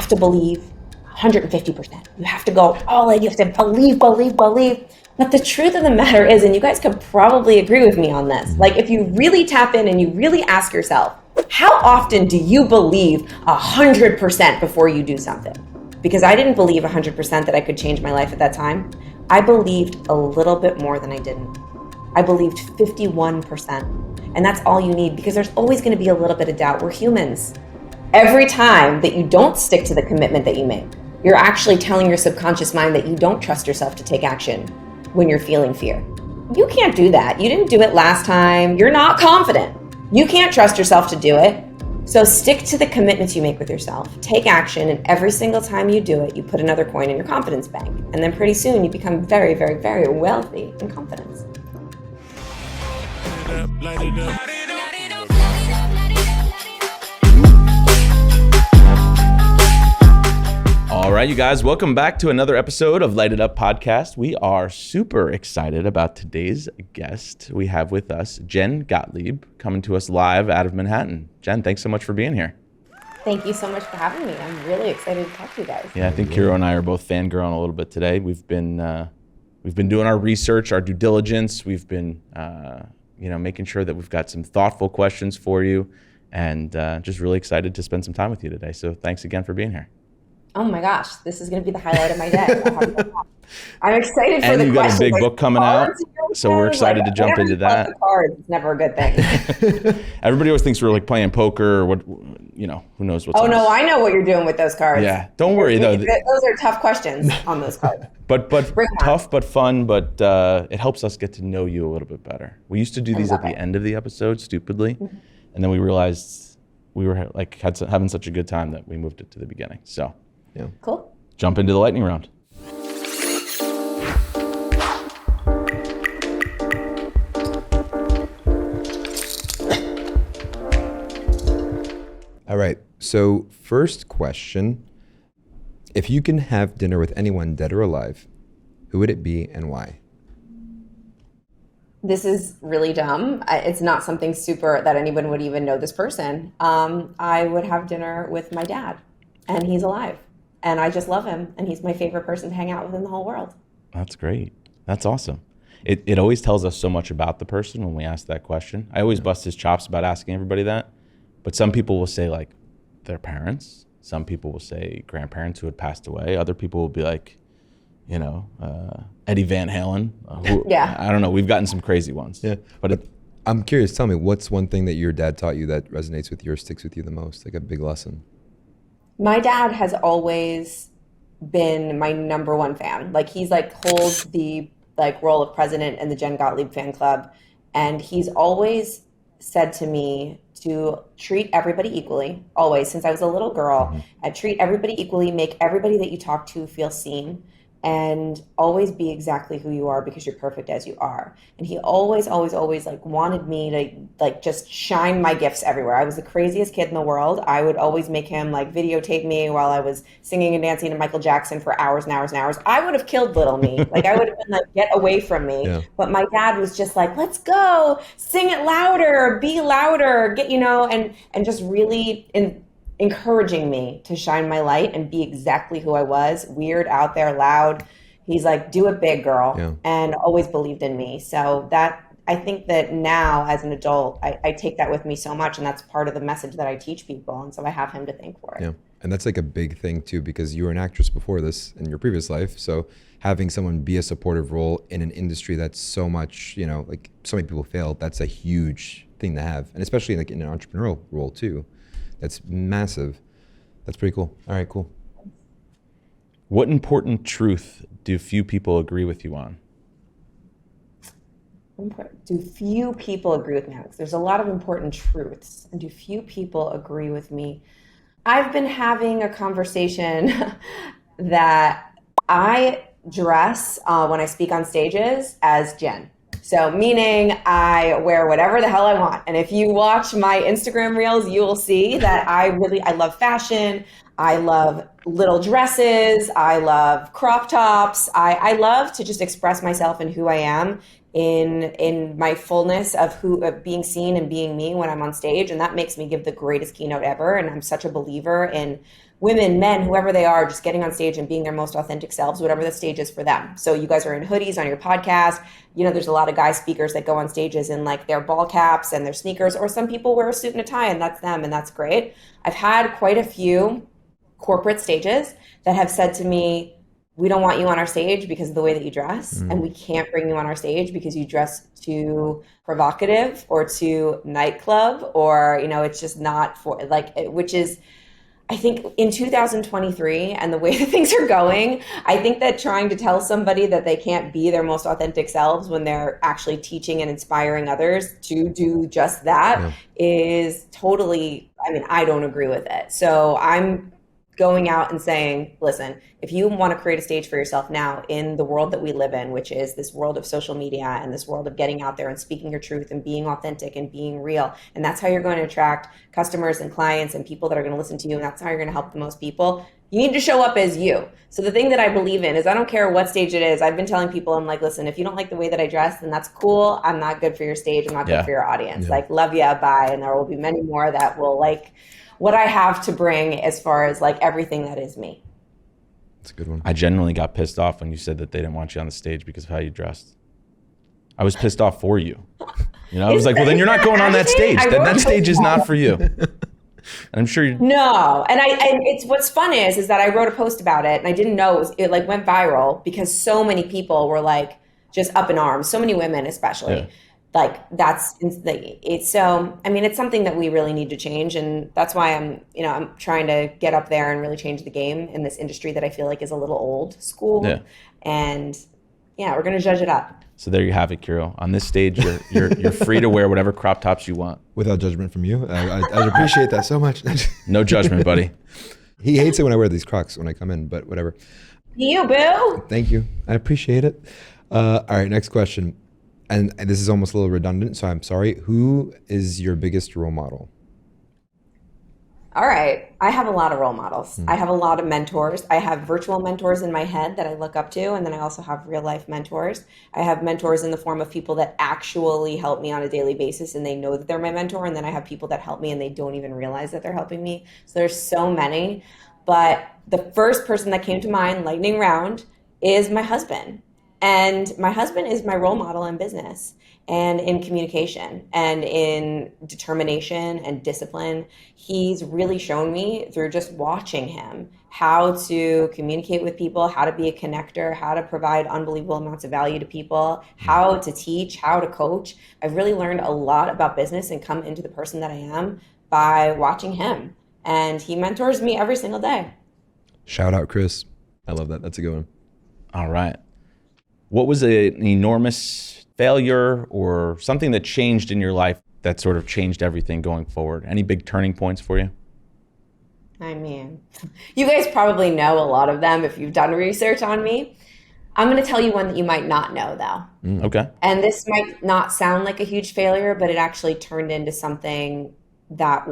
to believe 150%. You have to go all in. You have to believe. But the truth of the matter is, and you guys could probably agree with me on this, like if you really tap in and you really ask yourself, how often do you believe 100% before you do something? Because I didn't believe 100% that I could change my life at that time. I believed a little bit more than I didn't. I believed 51%. And that's all you need, because there's always going to be a little bit of doubt. We're humans. Every time that you don't stick to the commitment that you make, you're actually telling your subconscious mind that you don't trust yourself to take action when you're feeling fear. You can't do that. You didn't do it last time. You're not confident. You can't trust yourself to do it. So stick to the commitments you make with yourself. Take action, and every single time you do it, you put another coin in your confidence bank. And then pretty soon you become very, very, very wealthy in confidence. Light it up. All right, you guys, welcome back to another episode of Light It Up Podcast. We are super excited about today's guest. We have with us Jen Gottlieb, coming to us live out of Manhattan. Jen, thanks so much for being here. Thank you so much for having me. I'm really excited to talk to you guys. Yeah, I think KIRO and I are both fangirling a little bit today. We've been doing our research, our due diligence. We've been making sure that we've got some thoughtful questions for you, and just really excited to spend some time with you today. So thanks again for being here. Oh my gosh, this is going to be the highlight of my day. I'm excited for the questions. And you got a big book coming out, so we're excited to jump into that. The cards, it's never a good thing. Everybody always thinks we're like playing poker, or what, who knows what's. Oh no, I know what you're doing with those cards. Yeah, don't worry though. Those are tough questions on those cards. but tough, but fun. But it helps us get to know you a little bit better. We used to do these at the end of the episode, stupidly, and then we realized we were having such a good time that we moved it to the beginning. So. Yeah. Cool. Jump into the lightning round. All right. So first question, if you can have dinner with anyone dead or alive, who would it be and why? This is really dumb. It's not something super that anyone would even know this person. I would have dinner with my dad, and he's alive. And I just love him, and he's my favorite person to hang out with in the whole world. That's great. That's awesome. It always tells us so much about the person when we ask that question. I always bust his chops about asking everybody that, but some people will say like their parents. Some people will say grandparents who had passed away. Other people will be like, Eddie Van Halen. Yeah. I don't know. We've gotten some crazy ones. Yeah. But I'm curious. Tell me, what's one thing that your dad taught you that resonates with you or sticks with you the most? Like a big lesson. My dad has always been my number one fan. Like he's holds the role of president in the Jen Gottlieb fan club. And he's always said to me to treat everybody equally, always, since I was a little girl. I treat everybody equally, make everybody that you talk to feel seen, and always be exactly who you are because you're perfect as you are. And he always wanted me to just shine my gifts everywhere. I was the craziest kid in the world. I would always make him videotape me while I was singing and dancing to Michael Jackson for hours and hours and hours. I would have killed little me. I would have been get away from me. Yeah. But my dad was just let's go, sing it louder, be louder, and just really encouraging me to shine my light and be exactly who I was, weird, out there, loud. He's do it big, girl, yeah. And always believed in me. So that, I think that now as an adult, I take that with me so much, and that's part of the message that I teach people. And so I have him to thank for it. Yeah, and that's a big thing too, because you were an actress before this in your previous life. So having someone be a supportive role in an industry that's so much, so many people fail, that's a huge thing to have. And especially in an entrepreneurial role too. That's massive. That's pretty cool. All right, cool. What important truth do few people agree with you on? Do few people agree with me on? Because there's a lot of important truths. And do few people agree with me? I've been having a conversation that I dress when I speak on stages as Jen. So meaning I wear whatever the hell I want. And if you watch my Instagram reels, you will see that I love fashion. I love little dresses. I love crop tops. I love to just express myself and who I am in my fullness of being seen and being me when I'm on stage. And that makes me give the greatest keynote ever. And I'm such a believer in women, men, whoever they are, just getting on stage and being their most authentic selves, whatever the stage is for them. So you guys are in hoodies on your podcast. You know, there's a lot of guy speakers that go on stages in like their ball caps and their sneakers, or some people wear a suit and a tie, and that's them, and that's great. I've had quite a few corporate stages that have said to me, we don't want you on our stage because of the way that you dress, and we can't bring you on our stage because you dress too provocative or too nightclub, or, you know, it's just not for like, which is, I think in 2023 and the way that things are going, I think that trying to tell somebody that they can't be their most authentic selves when they're actually teaching and inspiring others to do just that is totally, I mean, I don't agree with it. So I'm going out and saying, listen, if you want to create a stage for yourself now in the world that we live in, which is this world of social media and this world of getting out there and speaking your truth and being authentic and being real, and that's how you're going to attract customers and clients and people that are going to listen to you, and that's how you're going to help the most people, you need to show up as you. So the thing that I believe in is I don't care what stage it is. I've been telling people, I'm like, listen, if you don't like the way that I dress, then that's cool. I'm not good for your stage. I'm not good for your audience. Like, love ya, bye. And there will be many more that will like what I have to bring as far as like everything that is me. That's a good one. I genuinely got pissed off when you said that they didn't want you on the stage because of how you dressed. I was pissed off for you. You know, I was like, well, then you're not going on that stage. That stage is not for you. And I'm sure you. No, and it's what's fun is that I wrote a post about it, and I didn't know it like went viral because so many people were like just up in arms. So many women, especially. Like it's so, I mean, it's something that we really need to change. And that's why I'm trying to get up there and really change the game in this industry that I feel like is a little old school. And we're going to judge it up. So there you have it, KIRO. On this stage, you're free to wear whatever crop tops you want. Without judgment from you. I appreciate that so much. No judgment, buddy. He hates it when I wear these Crocs when I come in, but whatever. You, boo. Thank you. I appreciate it. All right, next question. And this is almost a little redundant, so I'm sorry. Who is your biggest role model? All right. I have a lot of role models. I have a lot of mentors. I have virtual mentors in my head that I look up to, and then I also have real life mentors. I have mentors in the form of people that actually help me on a daily basis, and they know that they're my mentor. And then I have people that help me and they don't even realize that they're helping me. So there's so many. But the first person that came to mind, lightning round, is my husband. And my husband is my role model in business and in communication and in determination and discipline. He's really shown me through just watching him how to communicate with people, how to be a connector, how to provide unbelievable amounts of value to people, how to teach, how to coach. I've really learned a lot about business and come into the person that I am by watching him. And he mentors me every single day. Shout out, Chris. I love that. That's a good one. All right. What was an enormous failure or something that changed in your life that sort of changed everything going forward? Any big turning points for you? I mean, you guys probably know a lot of them if you've done research on me. I'm going to tell you one that you might not know, though. Okay. And this might not sound like a huge failure, but it actually turned into something that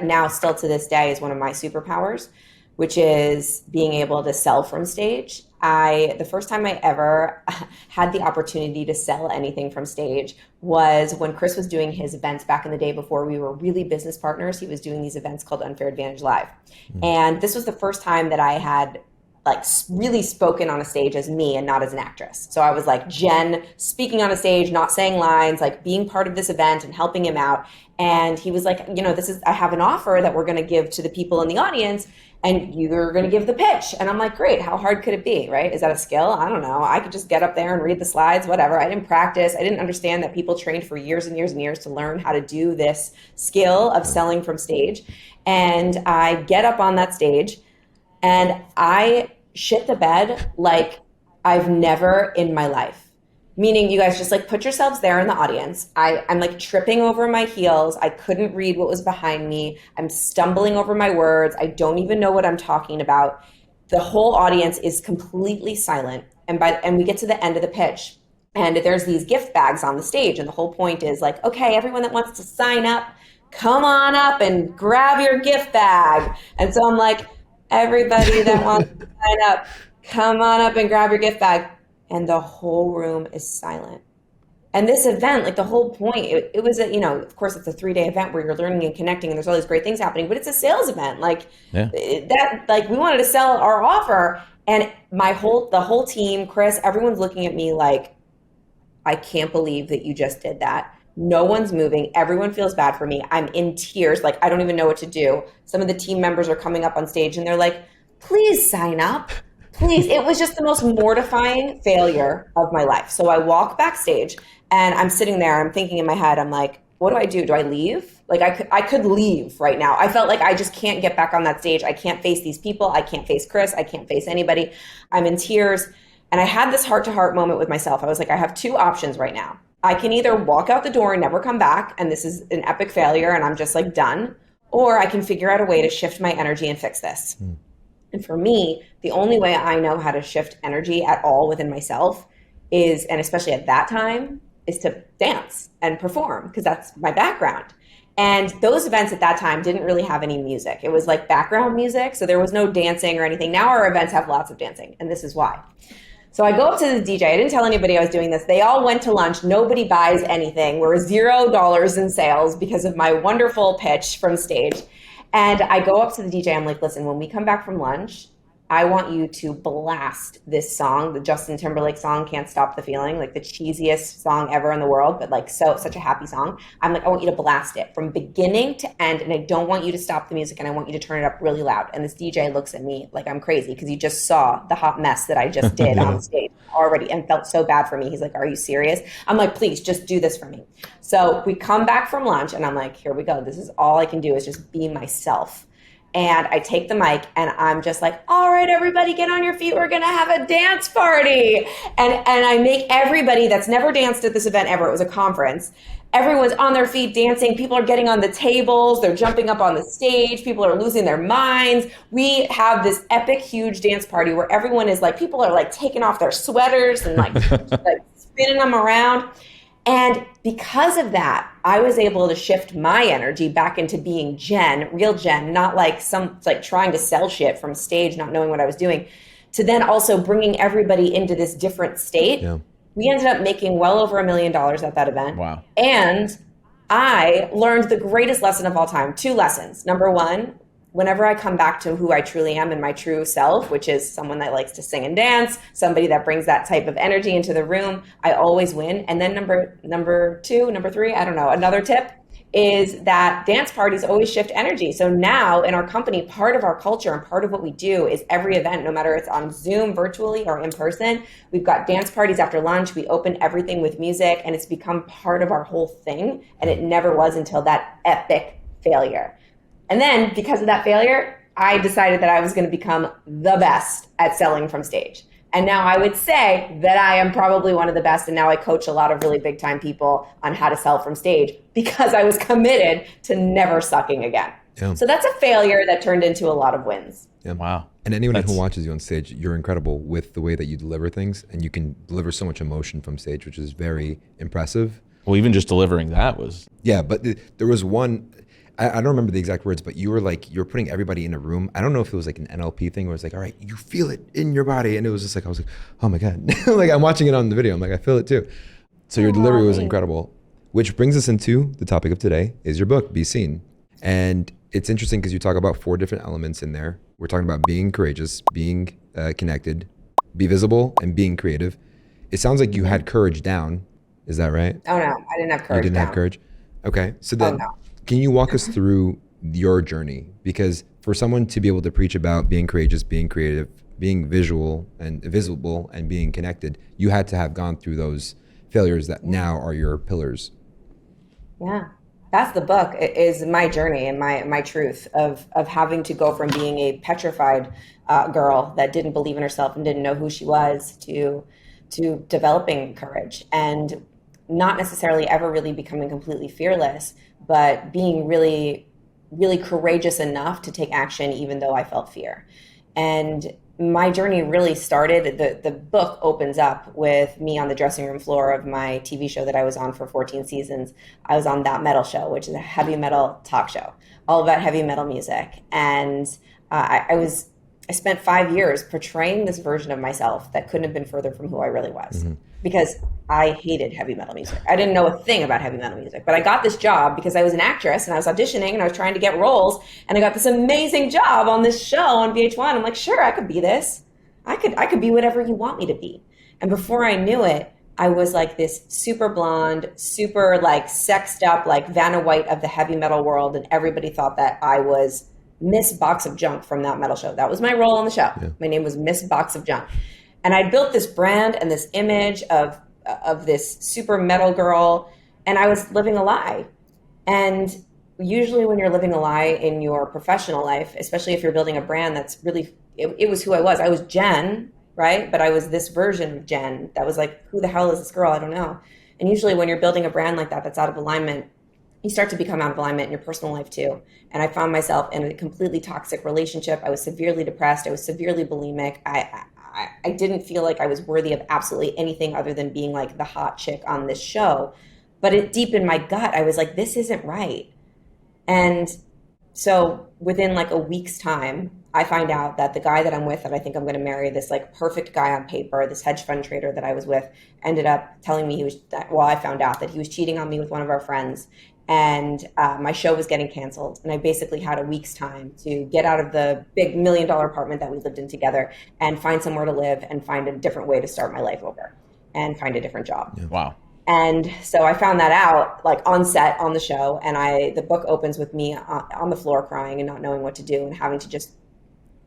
now still to this day is one of my superpowers, which is being able to sell from stage. The first time I ever had the opportunity to sell anything from stage was when Chris was doing his events back in the day before we were really business partners. He was doing these events called Unfair Advantage Live. And this was the first time that I had like really spoken on a stage as me and not as an actress. So I was like Jen speaking on a stage, not saying lines, like being part of this event and helping him out. And he was like, I have an offer that we're going to give to the people in the audience, and you're going to give the pitch. And I'm like, great. How hard could it be? Right? Is that a skill? I don't know. I could just get up there and read the slides, whatever. I didn't practice. I didn't understand that people trained for years and years and years to learn how to do this skill of selling from stage. And I get up on that stage and I shit the bed like I've never in my life. Meaning, you guys just like put yourselves there in the audience. I'm like tripping over my heels. I couldn't read what was behind me. I'm stumbling over my words. I don't even know what I'm talking about. The whole audience is completely silent. And we get to the end of the pitch, and there's these gift bags on the stage. And the whole point is like, okay, everyone that wants to sign up, come on up and grab your gift bag. And so I'm like, everybody that wants to sign up, come on up and grab your gift bag. And the whole room is silent. And this event, like the whole point, it was a, of course it's a 3-day event where you're learning and connecting and there's all these great things happening, but it's a sales event. Like Yeah. we wanted to sell our offer, and the whole team, Chris, everyone's looking at me like, I can't believe that you just did that. No one's moving. Everyone feels bad for me. I'm in tears. Like, I don't even know what to do. Some of the team members are coming up on stage and they're like, please sign up. Please. It was just the most mortifying failure of my life. So I walk backstage and I'm sitting there. I'm thinking in my head, I'm like, what do I do? Do I leave? Like I could leave right now. I felt like I just can't get back on that stage. I can't face these people. I can't face Chris. I can't face anybody. I'm in tears. And I had this heart-to-heart moment with myself. I was like, I have 2 options right now. I can either walk out the door and never come back, and this is an epic failure, and I'm just like done, or I can figure out a way to shift my energy and fix this. And for me, the only way I know how to shift energy at all within myself is, and especially at that time, is to dance and perform, because that's my background. And those events at that time didn't really have any music. It was like background music, so there was no dancing or anything. Now our events have lots of dancing, and this is why. So I go up to the DJ. I didn't tell anybody I was doing this. They all went to lunch. Nobody buys anything. We're $0 in sales because of my wonderful pitch from stage. And I go up to the DJ. I'm like, listen, when we come back from lunch, I want you to blast this song, the Justin Timberlake song, Can't Stop the Feeling, like the cheesiest song ever in the world, but like such a happy song. I'm like, I want you to blast it from beginning to end, and I don't want you to stop the music, and I want you to turn it up really loud. And this DJ looks at me like I'm crazy because he just saw the hot mess that I just did on stage already and felt so bad for me. He's like, are you serious? I'm like, please just do this for me. So we come back from lunch and I'm like, here we go. This is all I can do is just be myself. And I take the mic and I'm just like, all right, everybody get on your feet. We're going to have a dance party. And I make everybody that's never danced at this event ever, it was a conference, everyone's on their feet dancing. People are getting on the tables. They're jumping up on the stage. People are losing their minds. We have this epic, huge dance party where everyone is like, people are like taking off their sweaters and like spinning them around. And because of that, I was able to shift my energy back into being Jen, real Jen, not like trying to sell shit from stage, not knowing what I was doing, to then also bringing everybody into this different state. Yeah. We ended up making well over $1 million at that event. Wow. And I learned the greatest lesson of all time, 2 lessons. Number 1, whenever I come back to who I truly am and my true self, which is someone that likes to sing and dance, somebody that brings that type of energy into the room, I always win. And then number 3, I don't know, another tip is that dance parties always shift energy. So now in our company, part of our culture and part of what we do is every event, no matter it's on Zoom, virtually, or in person, we've got dance parties after lunch. We open everything with music, and it's become part of our whole thing. And it never was until that epic failure. And then because of that failure, I decided that I was going to become the best at selling from stage. And now I would say that I am probably one of the best. And now I coach a lot of really big time people on how to sell from stage because I was committed to never sucking again. Yeah. So that's a failure that turned into a lot of wins. Yeah. Wow. And anyone who watches you on stage, you're incredible with the way that you deliver things, and you can deliver so much emotion from stage, which is very impressive. Well, even just delivering that was... Yeah, but there was one... I don't remember the exact words, but you were putting everybody in a room. I don't know if it was like an NLP thing where it's like, all right, you feel it in your body. And it was just like, I was like, oh my God. Like I'm watching it on the video. I'm like, I feel it too. So your delivery was incredible, which brings us into the topic of today is your book, Be Seen. And it's interesting because you talk about 4 different elements in there. We're talking about being courageous, being connected, be visible, and being creative. It sounds like you had courage down. Is that right? Oh no, I didn't have courage. You didn't have courage? Okay. So then... Can you walk us through your journey? Because for someone to be able to preach about being courageous, being creative, being visual and visible, and being connected, you had to have gone through those failures that now are your pillars. Yeah, that's the book. It is my journey and my truth of having to go from being a petrified girl that didn't believe in herself and didn't know who she was to developing courage and not necessarily ever really becoming completely fearless, but being really, really courageous enough to take action even though I felt fear. And my journey really started, the book opens up with me on the dressing room floor of my TV show that I was on for 14 seasons. I was on That Metal Show, which is a heavy metal talk show, all about heavy metal music. And I spent 5 years portraying this version of myself that couldn't have been further from who I really was. Mm-hmm. because I hated heavy metal music. I didn't know a thing about heavy metal music, but I got this job because I was an actress and I was auditioning and I was trying to get roles, and I got this amazing job on this show on VH1. I'm like, sure, I could be this. I could be whatever you want me to be. And before I knew it, I was like this super blonde, super like sexed up, like Vanna White of the heavy metal world. And everybody thought that I was Miss Box of Junk from that metal show. That was my role on the show. Yeah. My name was Miss Box of Junk. And I built this brand and this image of this super metal girl, and I was living a lie. And usually when you're living a lie in your professional life, especially if you're building a brand that's really, it was who I was. I was Jen, right? But I was this version of Jen that was like, who the hell is this girl? I don't know. And usually when you're building a brand like that that's out of alignment, you start to become out of alignment in your personal life too. And I found myself in a completely toxic relationship. I was severely depressed. I was severely bulimic. I didn't feel like I was worthy of absolutely anything other than being like the hot chick on this show. But deep in my gut, I was like, this isn't right. And so within like a week's time, I find out that the guy that I'm with, that I think I'm going to marry, this like perfect guy on paper, this hedge fund trader that I was with, ended up telling me I found out that he was cheating on me with one of our friends. And my show was getting canceled. And I basically had a week's time to get out of the big $1 million apartment that we lived in together and find somewhere to live and find a different way to start my life over and find a different job. Yeah. Wow. And so I found that out like on set on the show. And the book opens with me on the floor crying and not knowing what to do and having to just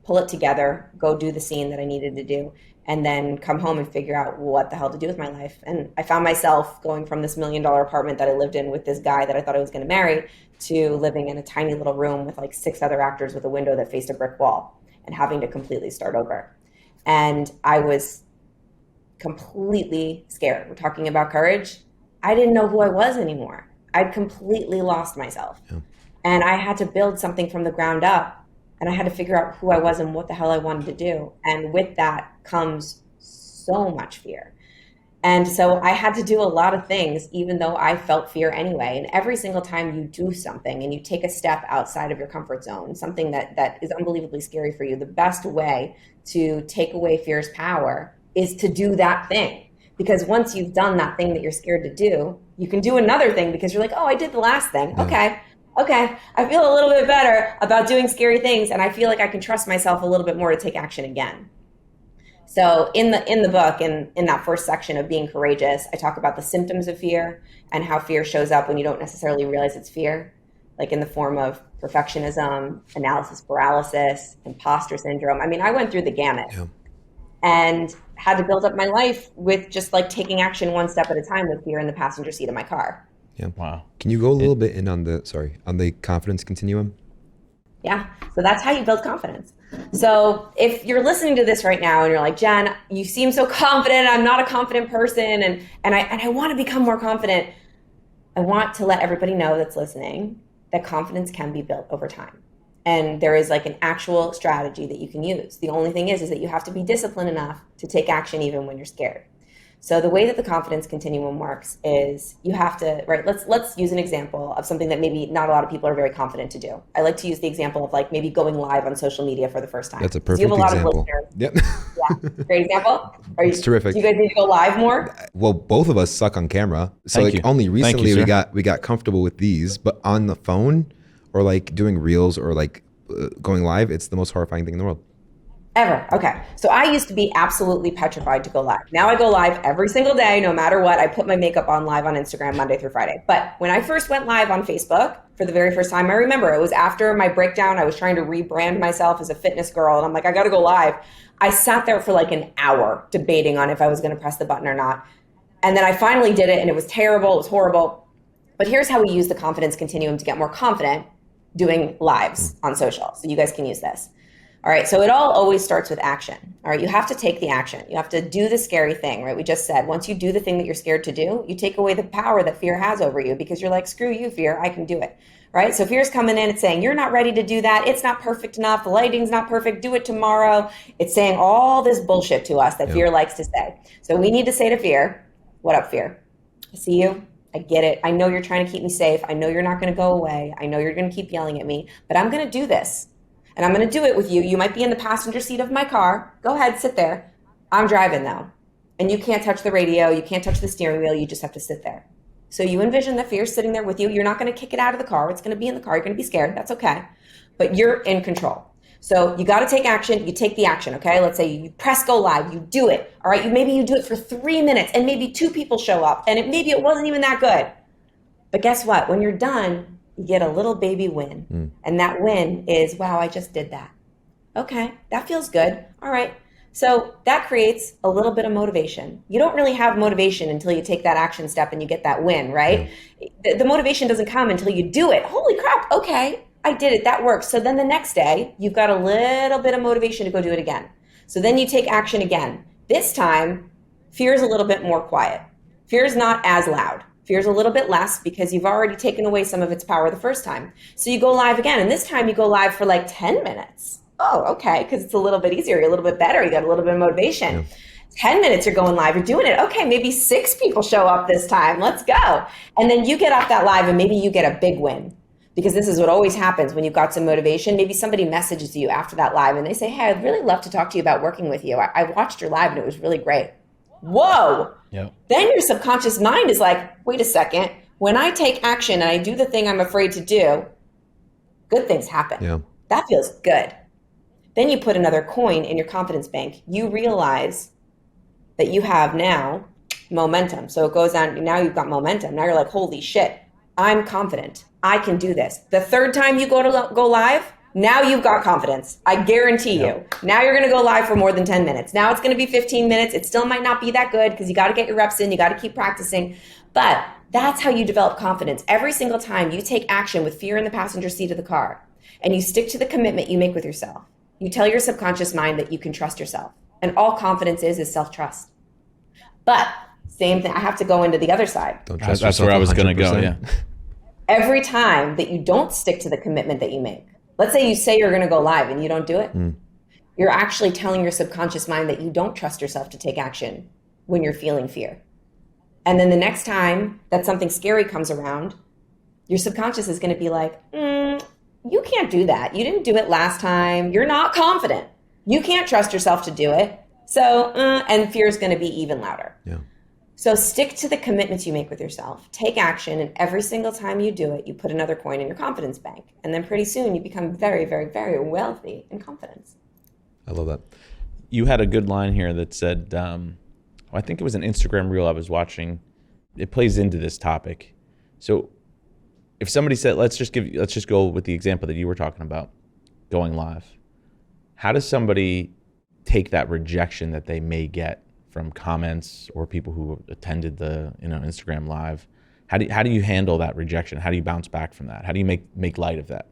pull it together, go do the scene that I needed to do, and then come home and figure out what the hell to do with my life. And I found myself going from this $1 million apartment that I lived in with this guy that I thought I was going to marry to living in a tiny little room with like 6 other actors with a window that faced a brick wall and having to completely start over. And I was completely scared. We're talking about courage. I didn't know who I was anymore. I'd completely lost myself. Yeah. And I had to build something from the ground up. And I had to figure out who I was and what the hell I wanted to do. And with that comes so much fear. And so I had to do a lot of things, even though I felt fear anyway. And every single time you do something and you take a step outside of your comfort zone, something that is unbelievably scary for you, the best way to take away fear's power is to do that thing. Because once you've done that thing that you're scared to do, you can do another thing because you're like, oh, I did the last thing. Yeah. Okay, I feel a little bit better about doing scary things, and I feel like I can trust myself a little bit more to take action again. So in the book, in that first section of being courageous, I talk about the symptoms of fear and how fear shows up when you don't necessarily realize it's fear, like in the form of perfectionism, analysis paralysis, imposter syndrome. I mean, I went through the gamut and had to build up my life with just like taking action one step at a time with fear in the passenger seat of my car. Yeah. Wow. Can you go a little bit in on the confidence continuum? Yeah. So that's how you build confidence. So if you're listening to this right now and you're like, Jen, you seem so confident. I'm not a confident person. And I want to become more confident. I want to let everybody know that's listening that confidence can be built over time. And there is like an actual strategy that you can use. The only thing is that you have to be disciplined enough to take action even when you're scared. So the way that the confidence continuum works is you have to, right, let's use an example of something that maybe not a lot of people are very confident to do. I like to use the example of like maybe going live on social media for the first time. That's a perfect example. Yep. Yeah, great example. It's terrific. Do you guys need to go live more? Well, both of us suck on camera. So like only recently we got comfortable with these, but on the phone or like doing reels or like going live, it's the most horrifying thing in the world. Ever. Okay. So I used to be absolutely petrified to go live. Now I go live every single day, no matter what. I put my makeup on live on Instagram Monday through Friday. But when I first went live on Facebook for the very first time, I remember it was after my breakdown. I was trying to rebrand myself as a fitness girl. And I'm like, I got to go live. I sat there for like an hour debating on if I was going to press the button or not. And then I finally did it and it was terrible. It was horrible. But here's how we use the confidence continuum to get more confident doing lives on social. So you guys can use this. All right, so it all always starts with action. All right, you have to take the action. You have to do the scary thing, right? We just said, once you do the thing that you're scared to do, you take away the power that fear has over you because you're like, screw you, fear, I can do it, right? So fear's coming in, it's saying, you're not ready to do that. It's not perfect enough. The lighting's not perfect. Do it tomorrow. It's saying all this bullshit to us that fear likes to say. So we need to say to fear, what up, fear? I see you. I get it. I know you're trying to keep me safe. I know you're not going to go away. I know you're going to keep yelling at me, but I'm going to do this. And I'm going to do it with you. You might be in the passenger seat of my car. Go ahead, sit there. I'm driving though. and you can't touch the radio, you can't touch the steering wheel, you just have to sit there. So you envision the fear sitting there with you. You're not going to kick it out of the car. It's going to be in the car. You're going to be scared. That's okay. But you're in control. So you got to take action. You take the action, okay? Let's say you press go live. You do it, all right? Maybe you do it for 3 minutes, and maybe 2 people show up, and maybe it wasn't even that good. But guess what? When you're done, you get a little baby win. And that win is, wow, I just did that. Okay, that feels good. All right. So that creates a little bit of motivation. You don't really have motivation until you take that action step and you get that win, right? The motivation doesn't come until you do it. Holy crap, okay, I did it, that works. So then the next day, you've got a little bit of motivation to go do it again. So then you take action again. This time, fear is a little bit more quiet. Fear is not as loud. Fear is a little bit less because you've already taken away some of its power the first time. So you go live again, and this time you go live for like 10 minutes. Oh, okay, because it's a little bit easier, you're a little bit better, you got a little bit of motivation. 10 minutes you're going live, you're doing it. Okay, maybe 6 people show up this time, let's go. And then you get off that live and maybe you get a big win. Because this is what always happens when you've got some motivation. Maybe somebody messages you after that live and they say, hey, I'd really love to talk to you about working with you. I watched your live and it was really great. Whoa. Yep. Then your subconscious mind is like, wait a second. When I take action and I do the thing I'm afraid to do, good things happen. Yeah. That feels good. Then you put another coin in your confidence bank. You realize that you have now momentum. So it goes on, now you've got momentum. Now you're like, holy shit, I'm confident. I can do this. The third time you go live, now you've got confidence. I guarantee you. Now you're going to go live for more than 10 minutes. Now it's going to be 15 minutes. It still might not be that good because you got to get your reps in. You got to keep practicing. But that's how you develop confidence. Every single time you take action with fear in the passenger seat of the car and you stick to the commitment you make with yourself. You tell your subconscious mind that you can trust yourself. And all confidence is self-trust. But same thing, I have to go into the other side. Don't trust That's yourself where I was going to 100%. go, yeah. Every time that you don't stick to the commitment that you make, let's say you say you're going to go live and you don't do it, you're actually telling your subconscious mind that you don't trust yourself to take action when you're feeling fear. And then the next time that something scary comes around, your subconscious is going to be like, you can't do that. You didn't do it last time. You're not confident. You can't trust yourself to do it. So, and fear is going to be even louder. Yeah. So stick to the commitments you make with yourself. Take action, and every single time you do it, you put another coin in your confidence bank. And then pretty soon you become very, very, very wealthy in confidence. I love that. You had a good line here that said, I think it was an Instagram reel I was watching. It plays into this topic. So if somebody said, let's just go with the example that you were talking about, going live. How does somebody take that rejection that they may get from comments or people who attended the Instagram live? How do you handle that rejection? How do you bounce back from that? How do you make light of that?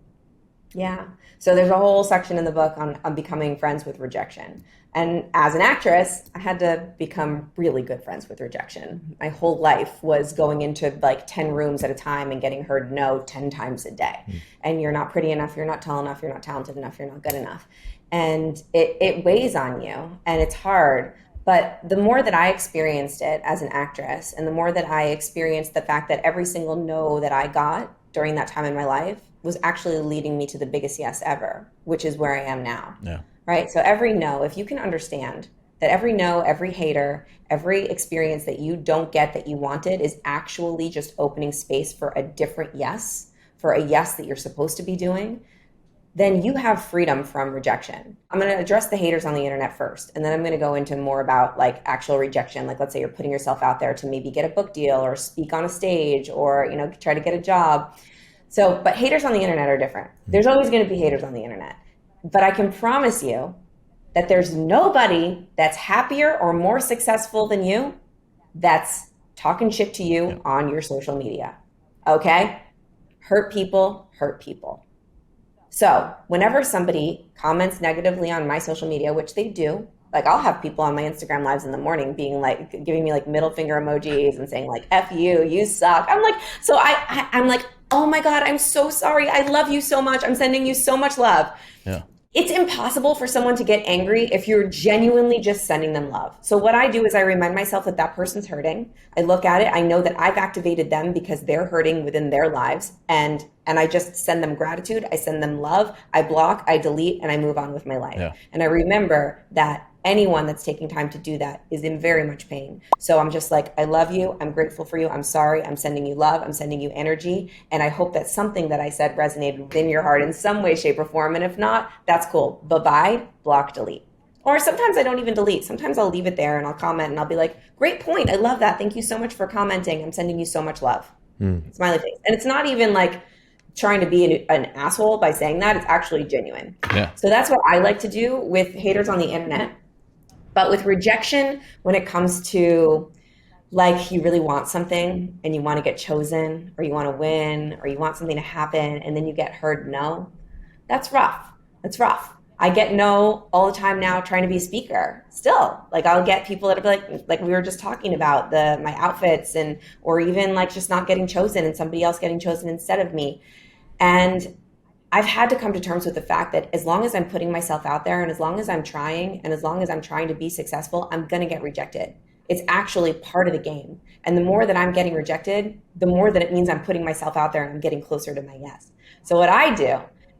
Yeah. So there's a whole section in the book on becoming friends with rejection. And as an actress, I had to become really good friends with rejection. My whole life was going into like 10 rooms at a time and getting heard no 10 times a day. And you're not pretty enough, you're not tall enough, you're not talented enough, you're not good enough. And it weighs on you and it's hard. But the more that I experienced it as an actress and the more that I experienced the fact that every single no that I got during that time in my life was actually leading me to the biggest yes ever, which is where I am now. Yeah. Right? So every no, if you can understand that every no, every hater, every experience that you don't get that you wanted is actually just opening space for a different yes, for a yes that you're supposed to be doing, then you have freedom from rejection. I'm going to address the haters on the internet first, and then I'm going to go into more about like actual rejection. Like let's say you're putting yourself out there to maybe get a book deal or speak on a stage or, try to get a job. So, but haters on the internet are different. There's always going to be haters on the internet. But I can promise you that there's nobody that's happier or more successful than you that's talking shit to you on your social media. Okay? Hurt people hurt people. So whenever somebody comments negatively on my social media, which they do, like I'll have people on my Instagram lives in the morning being like, giving me like middle finger emojis and saying like, F you, you suck. I'm like, so I'm like, oh my God, I'm so sorry. I love you so much. I'm sending you so much love. Yeah. It's impossible for someone to get angry if you're genuinely just sending them love. So what I do is I remind myself that that person's hurting. I look at it. I know that I've activated them because they're hurting within their lives. And I just send them gratitude. I send them love. I block, I delete, and I move on with my life. Yeah. And I remember that anyone that's taking time to do that is in very much pain. So I'm just like, I love you. I'm grateful for you. I'm sorry. I'm sending you love. I'm sending you energy. And I hope that something that I said resonated within your heart in some way, shape, or form. And if not, that's cool. Bye-bye, block, delete. Or sometimes I don't even delete. Sometimes I'll leave it there and I'll comment and I'll be like, great point. I love that. Thank you so much for commenting. I'm sending you so much love. Smiley face. And it's not even like trying to be an asshole by saying that. It's actually genuine. Yeah. So that's what I like to do with haters on the internet. But with rejection, when it comes to like you really want something and you want to get chosen or you want to win or you want something to happen and then you get heard no, that's rough. That's rough. I get no all the time now trying to be a speaker still. Like I'll get people that are like we were just talking about my outfits and, or even like just not getting chosen and somebody else getting chosen instead of me. And I've had to come to terms with the fact that as long as I'm putting myself out there and as long as I'm trying and as long as I'm trying to be successful, I'm going to get rejected. It's actually part of the game. And the more that I'm getting rejected, the more that it means I'm putting myself out there and I'm getting closer to my yes. So what I do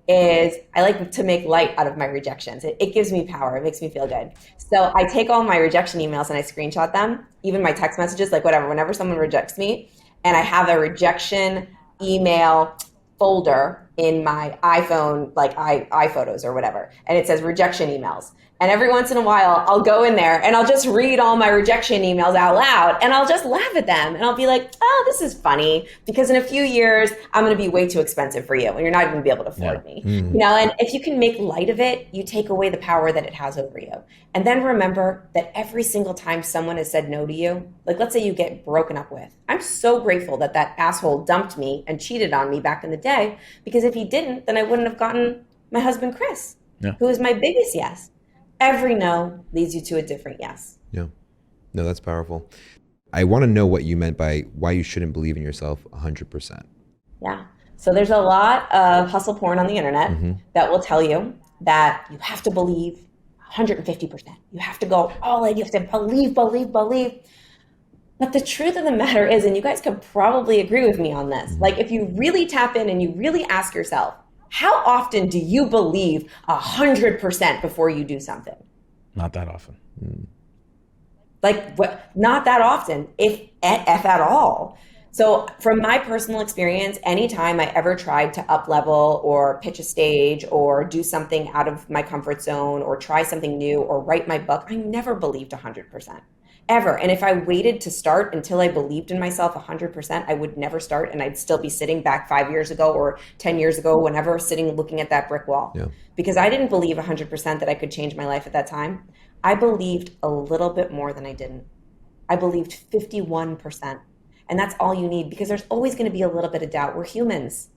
is I like to make light out of my rejections. It gives me power. It makes me feel good. So I take all my rejection emails and I screenshot them, even my text messages, like whatever, whenever someone rejects me, and I have a rejection email folder in my iPhone, like iPhotos or whatever, and it says rejection emails. And every once in a while, I'll go in there and I'll just read all my rejection emails out loud and I'll just laugh at them. And I'll be like, oh, this is funny because in a few years, I'm going to be way too expensive for you and you're not even going to be able to afford me. You know, and if you can make light of it, you take away the power that it has over you. And then remember that every single time someone has said no to you, like let's say you get broken up with, I'm so grateful that that asshole dumped me and cheated on me back in the day, because if he didn't, then I wouldn't have gotten my husband, Chris, who is my biggest yes. Every no leads you to a different yes. Yeah. No, that's powerful. I want to know what you meant by why you shouldn't believe in yourself 100%. Yeah. So there's a lot of hustle porn on the internet that will tell you that you have to believe 150%. You have to go all in. You have to believe. But the truth of the matter is, and you guys could probably agree with me on this, like if you really tap in and you really ask yourself, how often do you believe 100% before you do something? Not that often. Like what? Not that often, if at all. So from my personal experience, anytime I ever tried to up level or pitch a stage or do something out of my comfort zone or try something new or write my book, I never believed 100%. Ever. And if I waited to start until I believed in myself 100%, I would never start and I'd still be sitting back 5 years ago or 10 years ago, whenever, sitting looking at that brick wall. Because I didn't believe 100% that I could change my life at that time. I believed a little bit more than I didn't. I believed 51%. And that's all you need, because there's always going to be a little bit of doubt. We're humans.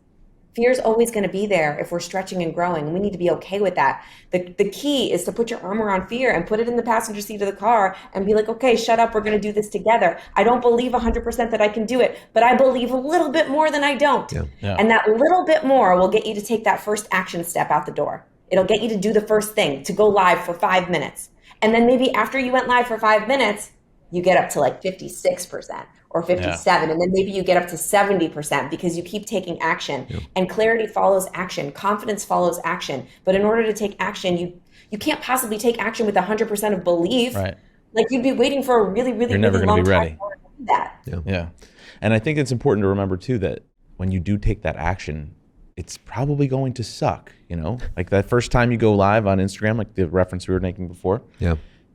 Fear is always going to be there if we're stretching and growing, and we need to be okay with that. The key is to put your arm around fear and put it in the passenger seat of the car and be like, okay, shut up, we're going to do this together. I don't believe 100% that I can do it, but I believe a little bit more than I don't. And that little bit more will get you to take that first action step out the door. It'll get you to do the first thing, to go live for 5 minutes. And then maybe after you went live for 5 minutes, you get up to like 56%. Or 57, and then maybe you get up to 70% because you keep taking action. And clarity follows action. Confidence follows action. But in order to take action, you can't possibly take action with 100% of belief. Right. Like you'd be waiting for a really, really, You're never really going to long be ready. time to do that. Yeah. And I think it's important to remember too that when you do take that action, it's probably going to suck, you know? Like that first time you go live on Instagram, like the reference we were making before.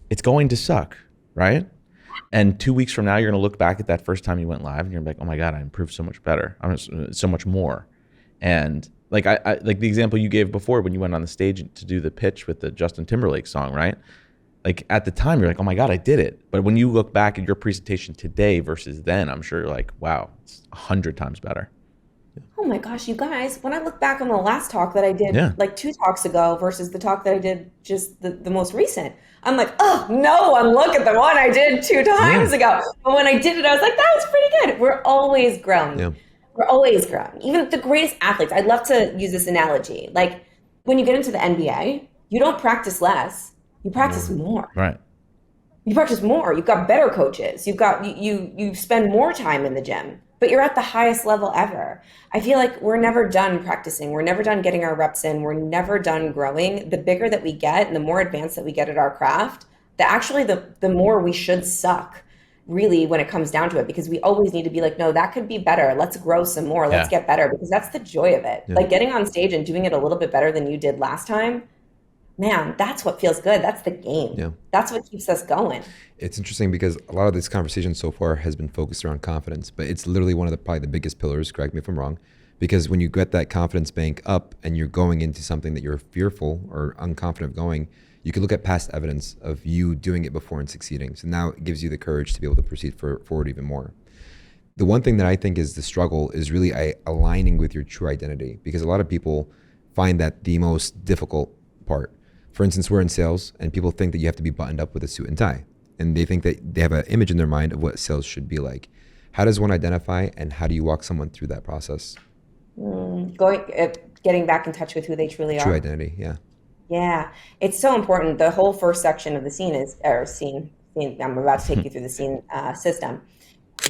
It's going to suck, right? And 2 weeks from now, you're going to look back at that first time you went live and you're going to be like, oh my God, I improved so much better. I'm so much more. And like I like the example you gave before when you went on the stage to do the pitch with the Justin Timberlake song, right? Like at the time, you're like, oh my God, I did it. But when you look back at your presentation today versus then, I'm sure you're like, wow, it's 100 times better. Oh my gosh, you guys, when I look back on the last talk that I did like 2 talks ago versus the talk that I did just the most recent, I'm like, oh, no one look at the one I did 2 times ago. But when I did it, I was like, that was pretty good. We're always growing. We're always growing. Even the greatest athletes, I'd love to use this analogy. Like when you get into the NBA, you don't practice less, you practice more. Right. You practice more. You've got better coaches. You've got you spend more time in the gym. But you're at the highest level ever. I feel like we're never done practicing. We're never done getting our reps in. We're never done growing. The bigger that we get and the more advanced that we get at our craft, The more we should suck, really, when it comes down to it, because we always need to be like, no, that could be better. Let's grow some more. Let's Yeah. get better, because that's the joy of it. Yeah. Like getting on stage and doing it a little bit better than you did last time, man, that's what feels good. That's the game. Yeah. That's what keeps us going. It's interesting because a lot of this conversation so far has been focused around confidence, but it's literally one of the probably the biggest pillars, correct me if I'm wrong, because when you get that confidence bank up and you're going into something that you're fearful or unconfident of going, you can look at past evidence of you doing it before and succeeding. So now it gives you the courage to be able to proceed forward even more. The one thing that I think is the struggle is really aligning with your true identity, because a lot of people find that the most difficult part. For instance, we're in sales and people think that you have to be buttoned up with a suit and tie. And they think that they have an image in their mind of what sales should be like. How does one identify and how do you walk someone through that process? Getting back in touch with who they truly True are. identity, yeah. Yeah, it's so important. The whole first section of the scene. I'm about to take you through the scene system.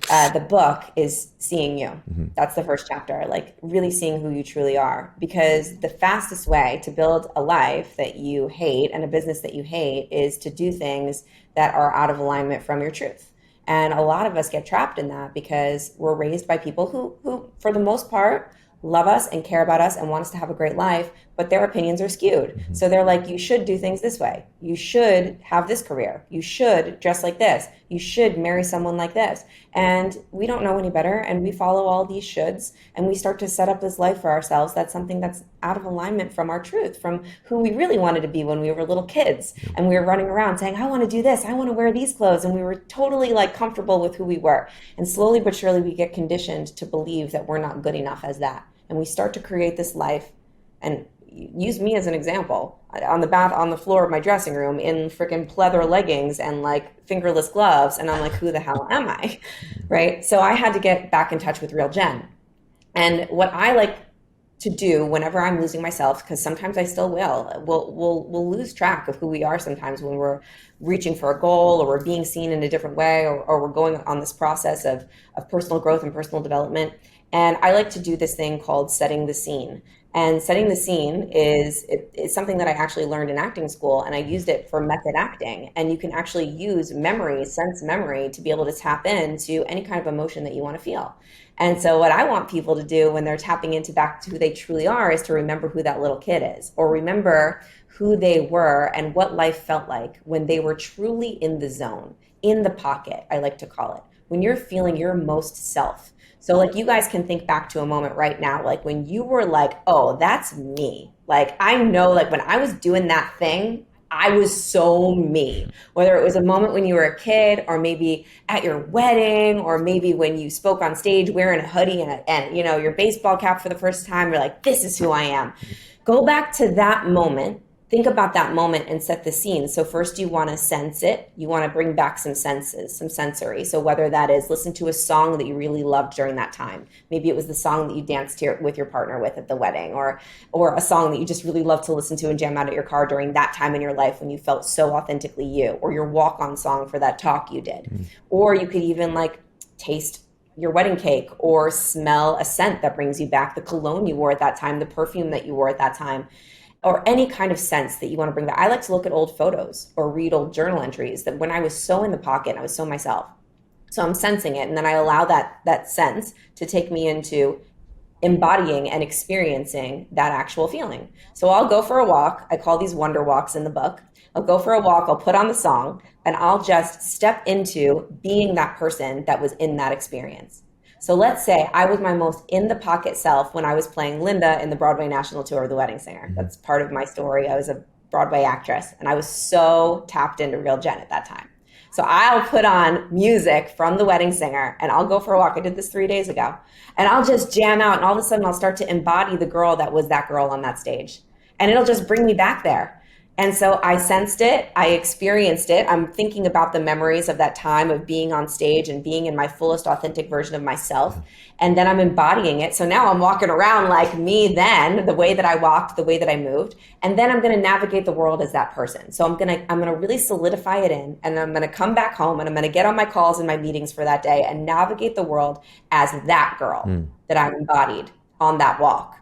The book is seeing you. That's the first chapter, like really seeing who you truly are. Because the fastest way to build a life that you hate and a business that you hate is to do things that are out of alignment from your truth. And a lot of us get trapped in that because we're raised by people who for the most part, love us and care about us and want us to have a great life, but their opinions are skewed. So they're like, you should do things this way. You should have this career. You should dress like this. You should marry someone like this. And we don't know any better. And we follow all these shoulds and we start to set up this life for ourselves. That's something that's out of alignment from our truth, from who we really wanted to be when we were little kids. And we were running around saying, I want to do this. I want to wear these clothes. And we were totally like comfortable with who we were. And slowly but surely we get conditioned to believe that we're not good enough as that. And we start to create this life, and use me as an example, on the floor of my dressing room in freaking pleather leggings and like fingerless gloves. And I'm like, who the hell am I? Right? So I had to get back in touch with real Jen. And what I like to do whenever I'm losing myself, because sometimes I still we'll lose track of who we are sometimes when we're reaching for a goal or we're being seen in a different way, or we're going on this process of personal growth and personal development. And I like to do this thing called setting the scene. And setting the scene is something that I actually learned in acting school, and I used it for method acting. And you can actually use sense memory, to be able to tap into any kind of emotion that you want to feel. And so what I want people to do when they're tapping into back to who they truly are is to remember who that little kid is, or remember who they were and what life felt like when they were truly in the zone, in the pocket, I like to call it, when you're feeling your most self. So like you guys can think back to a moment right now, like when you were like, oh, that's me. Like I know like when I was doing that thing, I was so me. Whether it was a moment when you were a kid, or maybe at your wedding, or maybe when you spoke on stage wearing a hoodie and your baseball cap for the first time, you're like, this is who I am. Go back to that moment. Think about that moment and set the scene. So first you want to sense it. You want to bring back some senses, some sensory. So whether that is listen to a song that you really loved during that time. Maybe it was the song that you danced with your partner with at the wedding, or a song that you just really loved to listen to and jam out at your car during that time in your life when you felt so authentically you, or your walk-on song for that talk you did. Or you could even like taste your wedding cake, or smell a scent that brings you back, the cologne you wore at that time, the perfume that you wore at that time, or any kind of sense that you want to bring back. I like to look at old photos or read old journal entries that when I was so in the pocket, I was so myself. So I'm sensing it, and then I allow that sense to take me into embodying and experiencing that actual feeling. So I'll go for a walk. I call these wonder walks in the book. I'll go for a walk, I'll put on the song, and I'll just step into being that person that was in that experience. So let's say I was my most in the pocket self when I was playing Linda in the Broadway National Tour of The Wedding Singer. That's part of my story. I was a Broadway actress, and I was so tapped into real Jen at that time. So I'll put on music from The Wedding Singer, and I'll go for a walk. I did this 3 days ago, and I'll just jam out, and all of a sudden I'll start to embody the girl that was that girl on that stage, and it'll just bring me back there. And so I sensed it, I experienced it. I'm thinking about the memories of that time of being on stage and being in my fullest authentic version of myself. And then I'm embodying it. So now I'm walking around like me then, the way that I walked, the way that I moved. And then I'm going to navigate the world as that person. So I'm going to really solidify it in, and I'm going to come back home, and I'm going to get on my calls and my meetings for that day and navigate the world as that girl that I embodied on that walk.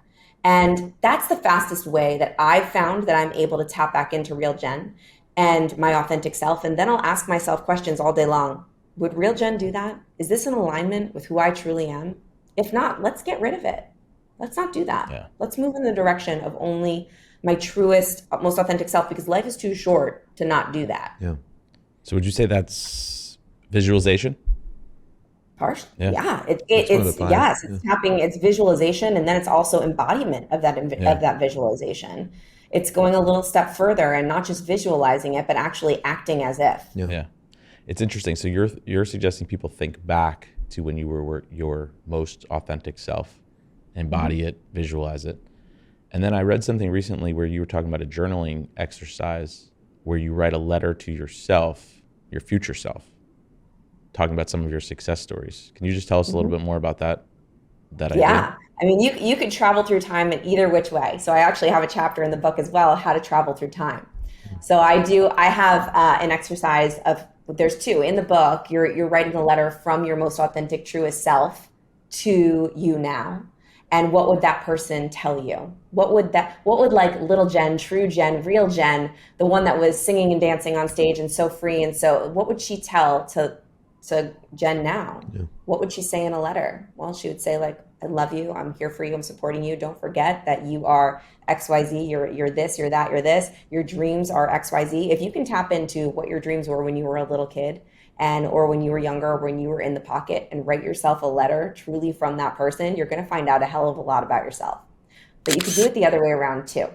And that's the fastest way that I've found that I'm able to tap back into real Jen. and my authentic self. And then I'll ask myself questions all day long. Would real Jen do that? Is this in alignment with who I truly am? If not, let's get rid of it. Let's not do that. Yeah. Let's move in the direction of only my truest, most authentic self, because life is too short to not do that. Yeah. So would you say that's visualization? Partially. Yeah. Yeah. It's one of the five. Yes, it's tapping, it's visualization, and then it's also embodiment of that of that visualization. It's going a little step further and not just visualizing it, but actually acting as if. Yeah. It's interesting. So you're suggesting people think back to when you were your most authentic self, embody it, visualize it. And then I read something recently where you were talking about a journaling exercise where you write a letter to yourself, your future self, talking about some of your success stories. Can you just tell us a little bit more about that idea? Yeah. I mean, you could travel through time in either which way. So I actually have a chapter in the book as well, how to travel through time. So I have an exercise of, there's two in the book. You're writing a letter from your most authentic, truest self to you now. And what would that person tell you? What would like little Jen, true Jen, real Jen, the one that was singing and dancing on stage and so free and so, what would she tell to Jen now? Yeah. What would she say in a letter? Well, she would say, like, I love you. I'm here for you. I'm supporting you. Don't forget that you are XYZ. You're this, you're that, you're this. Your dreams are XYZ. If you can tap into what your dreams were when you were a little kid or when you were younger, or when you were in the pocket, and write yourself a letter truly from that person, you're going to find out a hell of a lot about yourself. But you could do it the other way around too.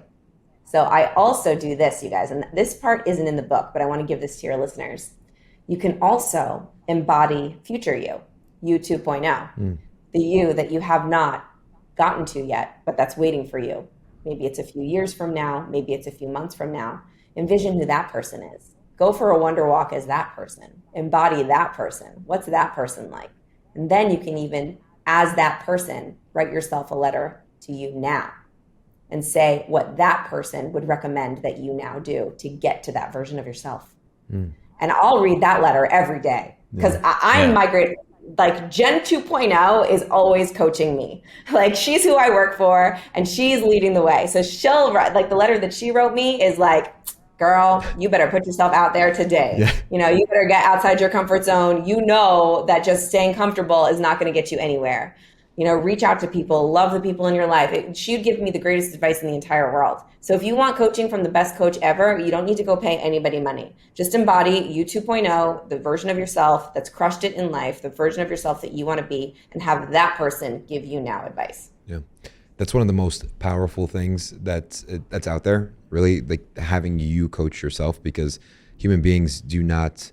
So I also do this, you guys, and this part isn't in the book, but I want to give this to your listeners. You can also embody future you 2.0, the you that you have not gotten to yet, but that's waiting for you. Maybe it's a few years from now, maybe it's a few months from now. Envision who that person is. Go for a wonder walk as that person. Embody that person. What's that person like? And then you can even, as that person, write yourself a letter to you now and say what that person would recommend that you now do to get to that version of yourself. And I'll read that letter every day because I'm migrated. Like Jen 2.0 is always coaching me. Like she's who I work for and she's leading the way. So she'll write, like the letter that she wrote me is like, girl, you better put yourself out there today. Yeah. You know, you better get outside your comfort zone. You know that just staying comfortable is not going to get you anywhere. You know, reach out to people, love the people in your life. She'd give me the greatest advice in the entire world. So if you want coaching from the best coach ever, you don't need to go pay anybody money. Just embody you 2.0, the version of yourself that's crushed it in life, the version of yourself that you want to be, and have that person give you now advice. Yeah. That's one of the most powerful things that's out there, really, like having you coach yourself, because human beings do not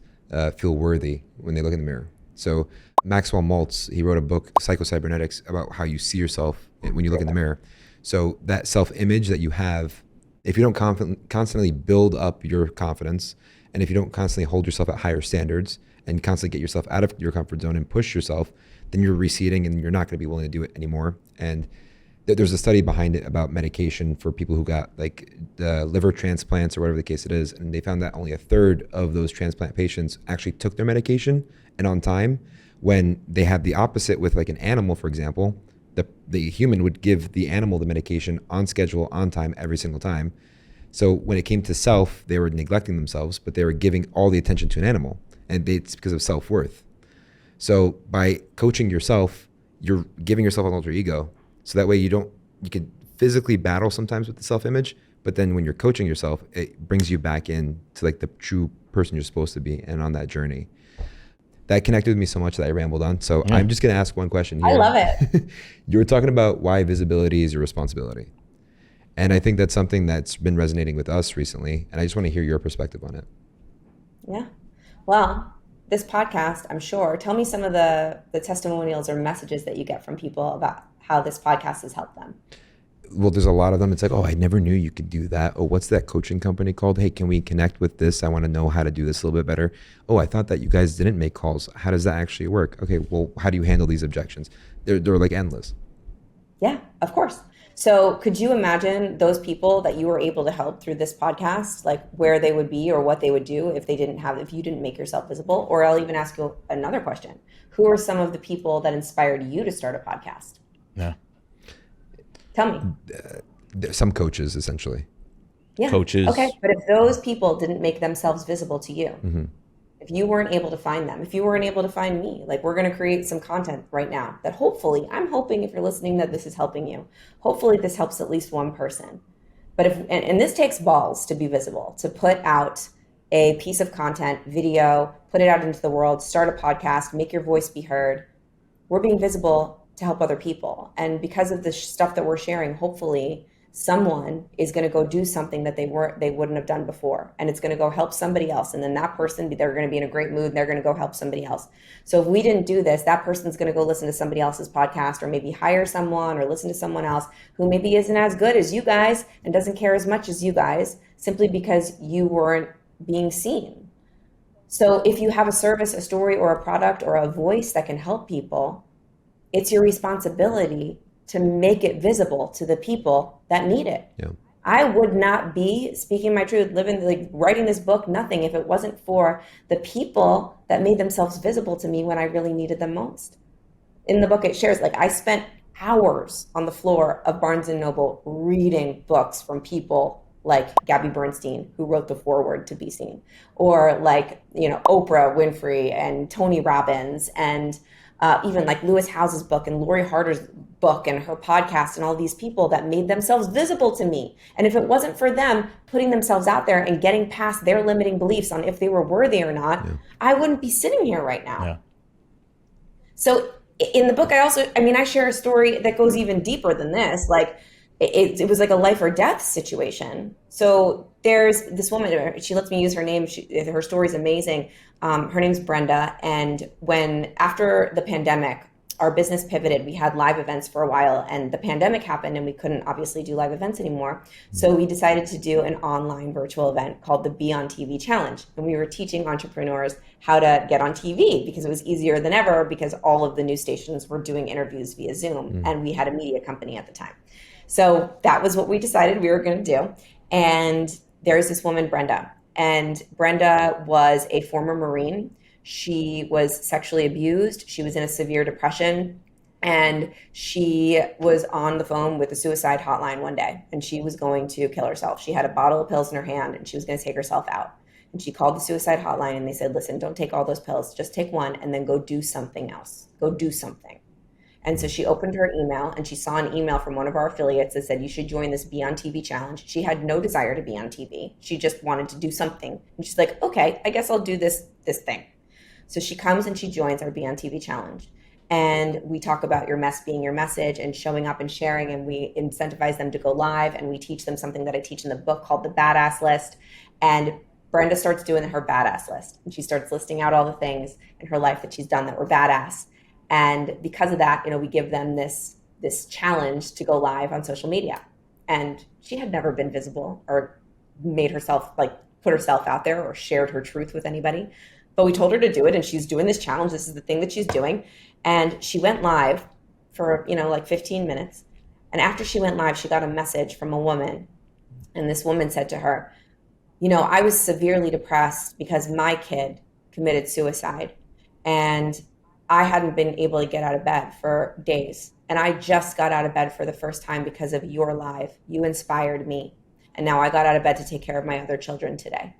feel worthy when they look in the mirror. So Maxwell Maltz, he wrote a book, Psycho-Cybernetics, about how you see yourself when you look in the mirror. So that self-image that you have, if you don't constantly build up your confidence, and if you don't constantly hold yourself at higher standards and constantly get yourself out of your comfort zone and push yourself, then you're receding and you're not going to be willing to do it anymore. And there's a study behind it about medication for people who got like liver transplants or whatever the case it is. And they found that only a third of those transplant patients actually took their medication and on time, when they had the opposite with like an animal, for example. The human would give the animal the medication on schedule, on time, every single time. So when it came to self, they were neglecting themselves, but they were giving all the attention to an animal, and it's because of self-worth. So by coaching yourself, you're giving yourself an alter ego. So that way you can physically battle sometimes with the self-image, but then when you're coaching yourself, it brings you back in to like the true person you're supposed to be and on that journey. That connected with me so much that I rambled on. So I'm just going to ask one question here. I love it. You were talking about why visibility is your responsibility. And I think that's something that's been resonating with us recently. And I just want to hear your perspective on it. Yeah. Well, this podcast, I'm sure, tell me some of the testimonials or messages that you get from people about how this podcast has helped them. Well, there's a lot of them. It's like, oh, I never knew you could do that. Oh, what's that coaching company called? Hey, can we connect with this? I want to know how to do this a little bit better. Oh, I thought that you guys didn't make calls. How does that actually work? Okay, well, how do you handle these objections? They're like endless. Yeah, of course. So could you imagine those people that you were able to help through this podcast, like where they would be or what they would do if you didn't make yourself visible? Or I'll even ask you another question. Who are some of the people that inspired you to start a podcast? Yeah. Tell me. Some coaches, essentially. Yeah. Okay. coaches. But if those people didn't make themselves visible to you, Hmm. if you weren't able to find them, if you weren't able to find me, like we're going to create some content right now that hopefully, I'm hoping if you're listening that this is helping you. Hopefully this helps at least one person. But and this takes balls to be visible, to put out a piece of content, video, put it out into the world, start a podcast, make your voice be heard. We're being visible to help other people. And because of the stuff that we're sharing, hopefully someone is going to go do something that they wouldn't have done before, and it's going to go help somebody else, and then that person, they're going to be in a great mood and they're going to go help somebody else. So if we didn't do this, that person's going to go listen to somebody else's podcast, or maybe hire someone or listen to someone else who maybe isn't as good as you guys and doesn't care as much as you guys, simply because you weren't being seen. So if you have a service, a story, or a product, or a voice that can help people, it's your responsibility to make it visible to the people that need it. Yeah. I would not be speaking my truth, living, like writing this book, nothing, if it wasn't for the people that made themselves visible to me when I really needed them most. In the book, it shares, like, I spent hours on the floor of Barnes and Noble reading books from people like Gabby Bernstein, who wrote the foreword to Be Seen, or like, Oprah Winfrey and Tony Robbins, and even like Lewis House's book and Lori Harder's book and her podcast, and all these people that made themselves visible to me. And if it wasn't for them putting themselves out there and getting past their limiting beliefs on if they were worthy or not, I wouldn't be sitting here right now. Yeah. So in the book, I share a story that goes even deeper than this. Like it was like a life or death situation. So there's this woman, she lets me use her name. Her story is amazing. Her name's Brenda. And after the pandemic, our business pivoted. We had live events for a while, and the pandemic happened, and we couldn't obviously do live events anymore. So we decided to do an online virtual event called the Be on TV Challenge. And we were teaching entrepreneurs how to get on TV, because it was easier than ever, because all of the news stations were doing interviews via Zoom, and we had a media company at the time. So that was what we decided we were going to do. And there's this woman, Brenda. And Brenda was a former Marine. She was sexually abused. She was in a severe depression. And she was on the phone with the suicide hotline one day. And she was going to kill herself. She had a bottle of pills in her hand, and she was going to take herself out. And she called the suicide hotline, and they said, listen, don't take all those pills. Just take one and then go do something else. Go do something. And so she opened her email, and she saw an email from one of our affiliates that said, you should join this Be on TV challenge. She had no desire to be on TV. She just wanted to do something. And she's like, okay, I guess I'll do this thing. So she comes and she joins our Be on TV challenge. And we talk about your mess being your message and showing up and sharing. And we incentivize them to go live. And we teach them something that I teach in the book called the Badass List. And Brenda starts doing her Badass List. And she starts listing out all the things in her life that she's done that were badass. And because of that, we give them this challenge to go live on social media. And she had never been visible or made herself, like, put herself out there or shared her truth with anybody. But we told her to do it, and she's doing this challenge. This is the thing that she's doing. And she went live for, like 15 minutes. And after she went live, she got a message from a woman. And this woman said to her, I was severely depressed because my kid committed suicide. And I hadn't been able to get out of bed for days. And I just got out of bed for the first time because of your live. You inspired me. And now I got out of bed to take care of my other children today.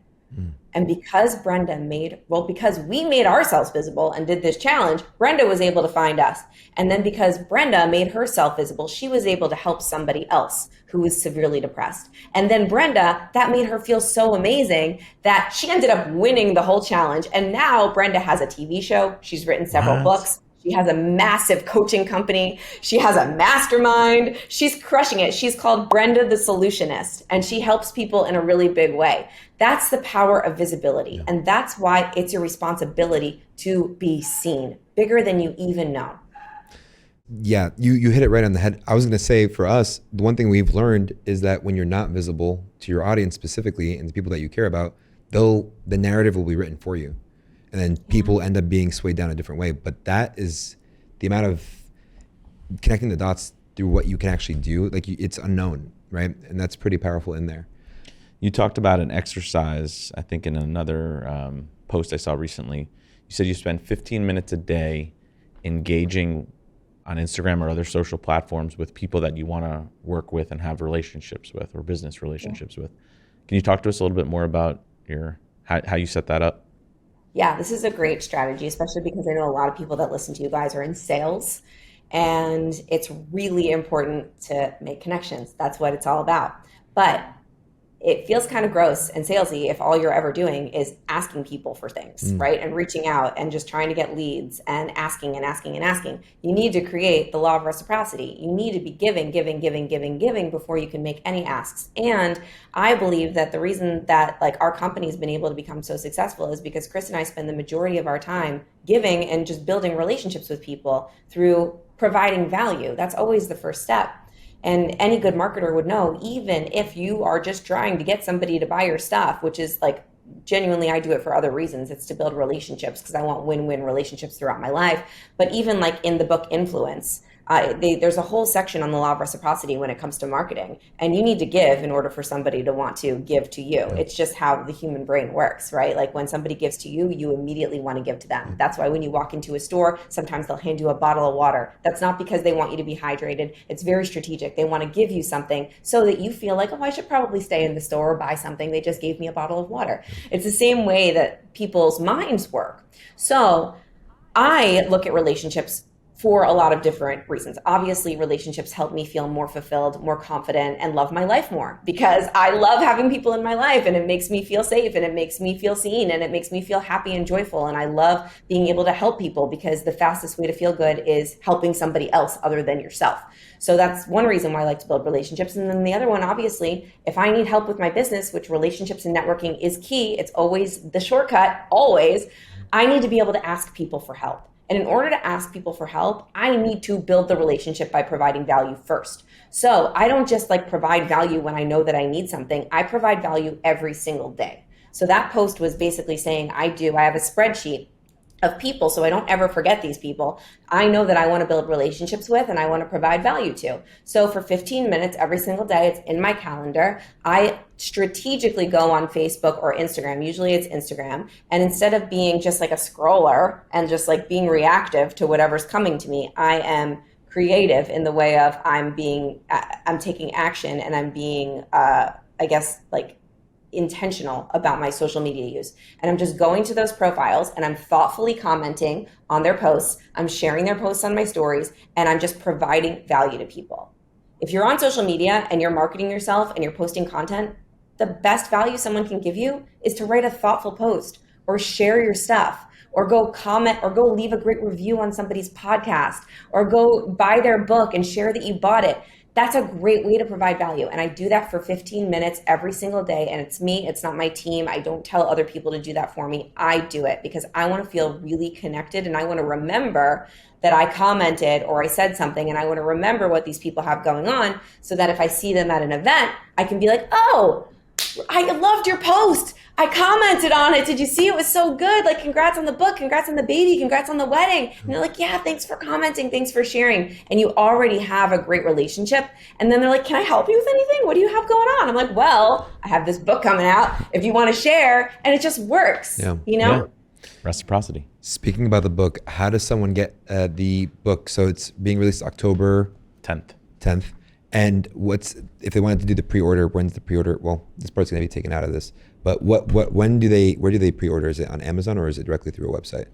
And because because we made ourselves visible and did this challenge, Brenda was able to find us. And then because Brenda made herself visible, she was able to help somebody else who was severely depressed. And then Brenda, that made her feel so amazing that she ended up winning the whole challenge. And now Brenda has a TV show. She's written several books. She has a massive coaching company. She has a mastermind. She's crushing it. She's called Brenda the Solutionist, and she helps people in a really big way. That's the power of visibility. And that's why it's your responsibility to be seen, bigger than you even know. Yeah, you hit it right on the head. I was going to say, for us, the one thing we've learned is that when you're not visible to your audience specifically and the people that you care about, the narrative will be written for you. And then people end up being swayed down a different way. But that is the amount of connecting the dots through what you can actually do. Like, it's unknown, right? And that's pretty powerful in there. You talked about an exercise, I think in another post I saw recently. You said you spend 15 minutes a day engaging on Instagram or other social platforms with people that you want to work with and have relationships with, or business relationships with. Can you talk to us a little bit more about how you set that up? Yeah, this is a great strategy, especially because I know a lot of people that listen to you guys are in sales, and it's really important to make connections. That's what it's all about. But it feels kind of gross and salesy if all you're ever doing is asking people for things, right? And reaching out and just trying to get leads and asking and asking and asking. You need to create the law of reciprocity. You need to be giving, giving, giving, giving, giving before you can make any asks. And I believe that the reason that like our company's been able to become so successful is because Chris and I spend the majority of our time giving and just building relationships with people through providing value. That's always the first step. And any good marketer would know, even if you are just trying to get somebody to buy your stuff, which is like genuinely, I do it for other reasons. It's to build relationships because I want win-win relationships throughout my life. But even like in the book Influence, there's a whole section on the law of reciprocity when it comes to marketing. And you need to give in order for somebody to want to give to you. It's just how the human brain works, right? Like when somebody gives to you, you immediately want to give to them. That's why when you walk into a store, sometimes they'll hand you a bottle of water. That's not because they want you to be hydrated. It's very strategic. They want to give you something so that you feel like, oh, I should probably stay in the store or buy something. They just gave me a bottle of water. It's the same way that people's minds work. So I look at relationships for a lot of different reasons. Obviously, relationships help me feel more fulfilled, more confident, and love my life more because I love having people in my life and it makes me feel safe and it makes me feel seen and it makes me feel happy and joyful. And I love being able to help people because the fastest way to feel good is helping somebody else other than yourself. So that's one reason why I like to build relationships. And then the other one, obviously, if I need help with my business, which relationships and networking is key, it's always the shortcut, always, I need to be able to ask people for help. And in order to ask people for help, I need to build the relationship by providing value first. So I don't just like provide value when I know that I need something. I provide value every single day. So that post was basically saying I have a spreadsheet of people so I don't ever forget these people I know that I want to build relationships with and I want to provide value to. So for 15 minutes every single day, it's in my calendar. I strategically go on Facebook or Instagram. Usually it's Instagram. And instead of being just like a scroller and just like being reactive to whatever's coming to me, I am creative in the way of I'm taking action and I'm being, intentional about my social media use. And I'm just going to those profiles and I'm thoughtfully commenting on their posts. I'm sharing their posts on my stories and I'm just providing value to people. If you're on social media and you're marketing yourself and you're posting content, the best value someone can give you is to write a thoughtful post or share your stuff or go comment or go leave a great review on somebody's podcast or go buy their book and share that you bought it. That's a great way to provide value. And I do that for 15 minutes every single day. And it's me, it's not my team. I don't tell other people to do that for me. I do it because I want to feel really connected and I want to remember that I commented or I said something and I want to remember what these people have going on so that if I see them at an event, I can be like, oh, I loved your post. I commented on it. Did you see it was so good? Like, congrats on the book, congrats on the baby, congrats on the wedding. And they're like, yeah, thanks for commenting, thanks for sharing. And you already have a great relationship. And then they're like, can I help you with anything? What do you have going on? I'm like, well, I have this book coming out if you want to share. And it just works, you know? Yeah. Reciprocity. Speaking about the book, how does someone get the book? So it's being released October 10th. And if they wanted to do the pre-order, when's the pre-order? Well, this part's going to be taken out of this. But where do they pre-order? Is it on Amazon or is it directly through a website?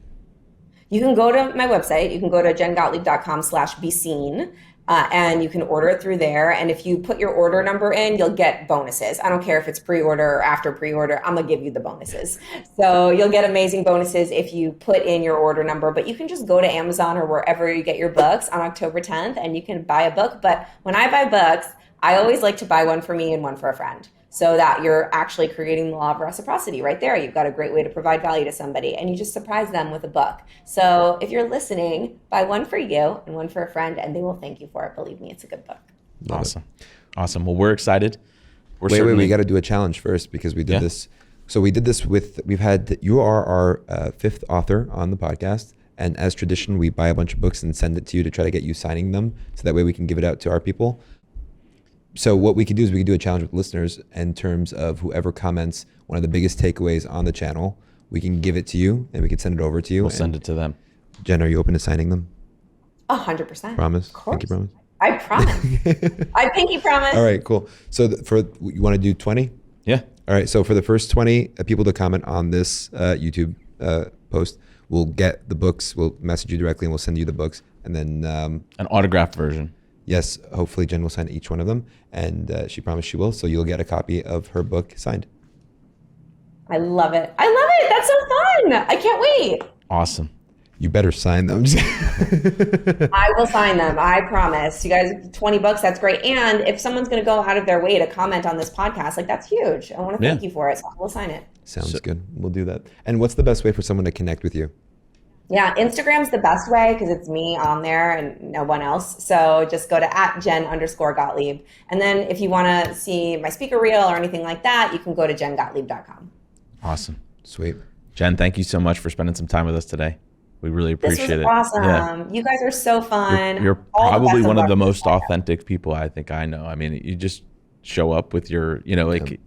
You can go to my website. You can go to jengottlieb.com/beseen. And you can order it through there. And if you put your order number in, you'll get bonuses. I don't care if it's pre-order or after pre-order, I'm gonna give you the bonuses. So you'll get amazing bonuses if you put in your order number, but you can just go to Amazon or wherever you get your books on October 10th and you can buy a book. But when I buy books, I always like to buy one for me and one for a friend, so that you're actually creating the law of reciprocity right there. You've got a great way to provide value to somebody and you just surprise them with a book. So if you're listening, buy one for you and one for a friend and they will thank you for it. Believe me, it's a good book. Awesome. Well, we're excited. Wait, we got to do a challenge first because we did this. So we did this you are our fifth author on the podcast. And as tradition, we buy a bunch of books and send it to you to try to get you signing them. So that way we can give it out to our people. So what we could do is we could do a challenge with listeners in terms of whoever comments one of the biggest takeaways on the channel, we can give it to you and we can send it over to you. We'll send it to them. Jen, are you open to signing them? 100%. Promise? Of course. Pinky promise? I promise. I pinky promise. All right, cool. So you want to do 20? Yeah. All All right. So for the first 20 people to comment on this YouTube post, we'll get the books. We'll message you directly and we'll send you the books. And then An autographed version. yes, hopefully Jen will sign each one of them. And she promised she will. So you'll get a copy of her book signed. I love it. I love it. That's so fun. I can't wait. Awesome. You better sign them. I will sign them. I promise. You guys, 20 books, that's great. And if someone's going to go out of their way to comment on this podcast, like that's huge. I want to thank you for it. So we'll sign it. Sounds good. We'll do that. And what's the best way for someone to connect with you? Yeah, Instagram's the best way because it's me on there and no one else. So just go to @Jen_Gottlieb. And then if you want to see my speaker reel or anything like that, you can go to JenGottlieb.com. Awesome. Sweet. Jen, thank you so much for spending some time with us today. We really appreciate This was it. awesome. Yeah. You guys are so fun. You're All the probably best one of the luck. most authentic people I think I know. I mean, you just show up with your, like,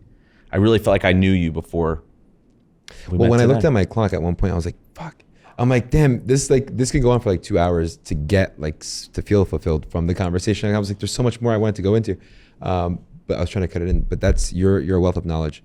I really felt like I knew you before. Well, when I looked at my clock at one point, I was like, fuck. I'm like, damn, this could go on for like 2 hours to get to feel fulfilled from the conversation. And I was like, there's so much more I wanted to go into. But I was trying to cut it in. But you're a wealth of knowledge.